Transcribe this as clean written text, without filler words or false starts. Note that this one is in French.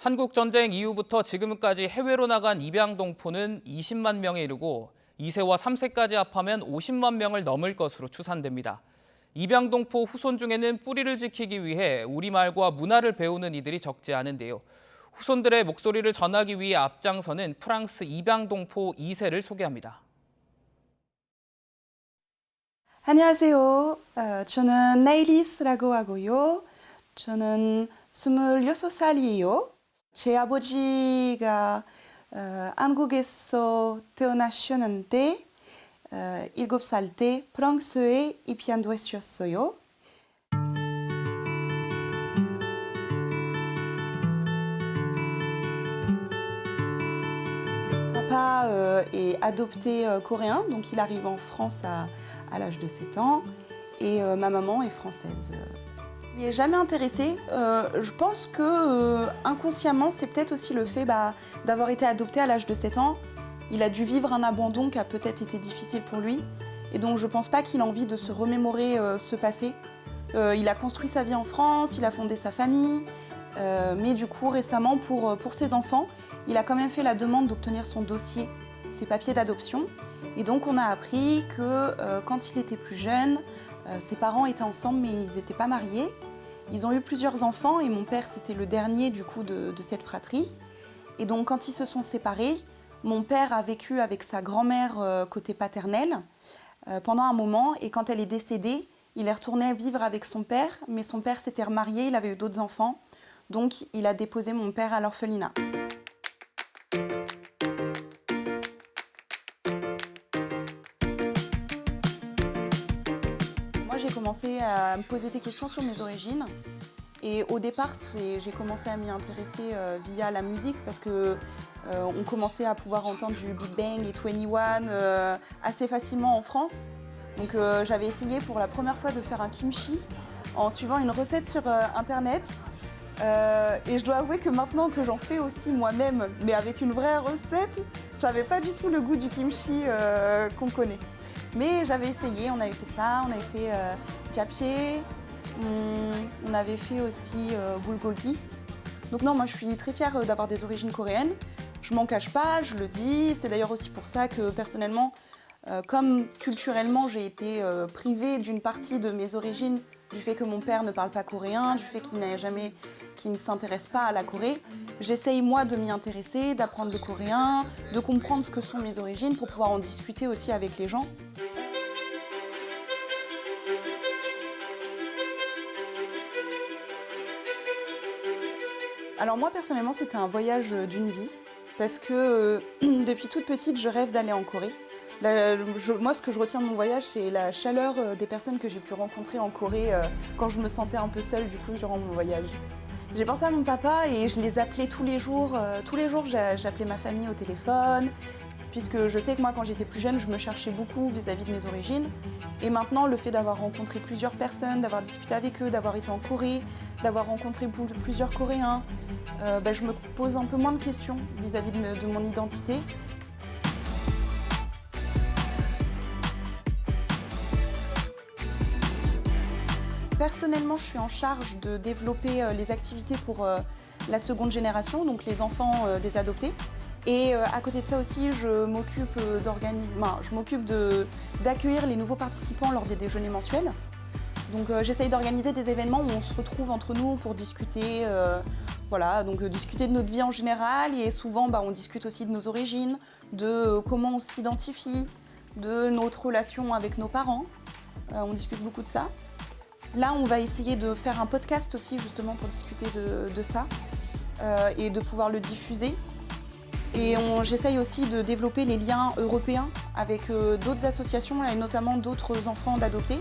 한국 전쟁 이후부터 지금까지 해외로 나간 입양 동포는 20만 명에 이르고 2세와 3세까지 합하면 50만 명을 넘을 것으로 추산됩니다. 입양 동포 후손 중에는 뿌리를 지키기 위해 우리말과 문화를 배우는 이들이 적지 않은데요. 후손들의 목소리를 전하기 위해 앞장서는 프랑스 입양 동포 2세를 소개합니다. 안녕하세요. 저는 네일리스라고 하고요. 저는 26살이에요. 제 아버지가 한국에서 태어나셨는데 7살 때 프랑스에 입양됐었어요. Papa est adopté coréen, donc il arrive en France à l'âge de 7 ans, et ma maman est française. Il n'est jamais intéressé. Je pense que inconsciemment, c'est peut-être aussi le fait d'avoir été adopté à l'âge de 7 ans. Il a dû vivre un abandon qui a peut-être été difficile pour lui, et donc je ne pense pas qu'il a envie de se remémorer ce passé. Il a construit sa vie en France, il a fondé sa famille, mais du coup récemment pour ses enfants, il a quand même fait la demande d'obtenir son dossier, ses papiers d'adoption. Et donc on a appris que quand il était plus jeune, ses parents étaient ensemble mais ils n'étaient pas mariés. Ils ont eu plusieurs enfants et mon père c'était le dernier du coup de cette fratrie. Et donc quand ils se sont séparés, mon père a vécu avec sa grand-mère côté paternel pendant un moment, et quand elle est décédée, il est retourné vivre avec son père, mais son père s'était remarié, il avait eu d'autres enfants, donc il a déposé mon père à l'orphelinat. J'ai commencé à me poser des questions sur mes origines, et au départ j'ai commencé à m'y intéresser via la musique parce que on commençait à pouvoir entendre du Big Bang et 21 assez facilement en France. Donc j'avais essayé pour la première fois de faire un kimchi en suivant une recette sur internet, et je dois avouer que maintenant que j'en fais aussi moi-même mais avec une vraie recette, ça n'avait pas du tout le goût du kimchi qu'on connaît. Mais j'avais essayé, on avait fait ça, on avait fait japchae, on avait fait aussi bulgogi. Donc non, moi je suis très fière d'avoir des origines coréennes. Je m'en cache pas, je le dis. C'est d'ailleurs aussi pour ça que personnellement, comme culturellement j'ai été privée d'une partie de mes origines, du fait que mon père ne parle pas coréen, du fait qu'il ne s'intéresse pas à la Corée, j'essaye moi de m'y intéresser, d'apprendre le coréen, de comprendre ce que sont mes origines pour pouvoir en discuter aussi avec les gens. Alors moi personnellement c'était un voyage d'une vie parce que depuis toute petite je rêve d'aller en Corée. Moi ce que je retiens de mon voyage c'est la chaleur des personnes que j'ai pu rencontrer en Corée quand je me sentais un peu seule du coup durant mon voyage. J'ai pensé à mon papa et je les appelais tous les jours j'appelais ma famille au téléphone, puisque je sais que moi quand j'étais plus jeune je me cherchais beaucoup vis-à-vis de mes origines, et maintenant le fait d'avoir rencontré plusieurs personnes, d'avoir discuté avec eux, d'avoir été en Corée, d'avoir rencontré plusieurs Coréens, je me pose un peu moins de questions vis-à-vis de mon identité. Personnellement, je suis en charge de développer les activités pour la seconde génération, donc les enfants des adoptés. Et à côté de ça aussi, je m'occupe d'accueillir les nouveaux participants lors des déjeuners mensuels. Donc j'essaye d'organiser des événements où on se retrouve entre nous pour discuter, discuter de notre vie en général, et souvent on discute aussi de nos origines, de comment on s'identifie, de notre relation avec nos parents. On discute beaucoup de ça. Là, on va essayer de faire un podcast aussi justement pour discuter de ça et de pouvoir le diffuser. Et j'essaye aussi de développer les liens européens avec d'autres associations et notamment d'autres enfants d'adoptés.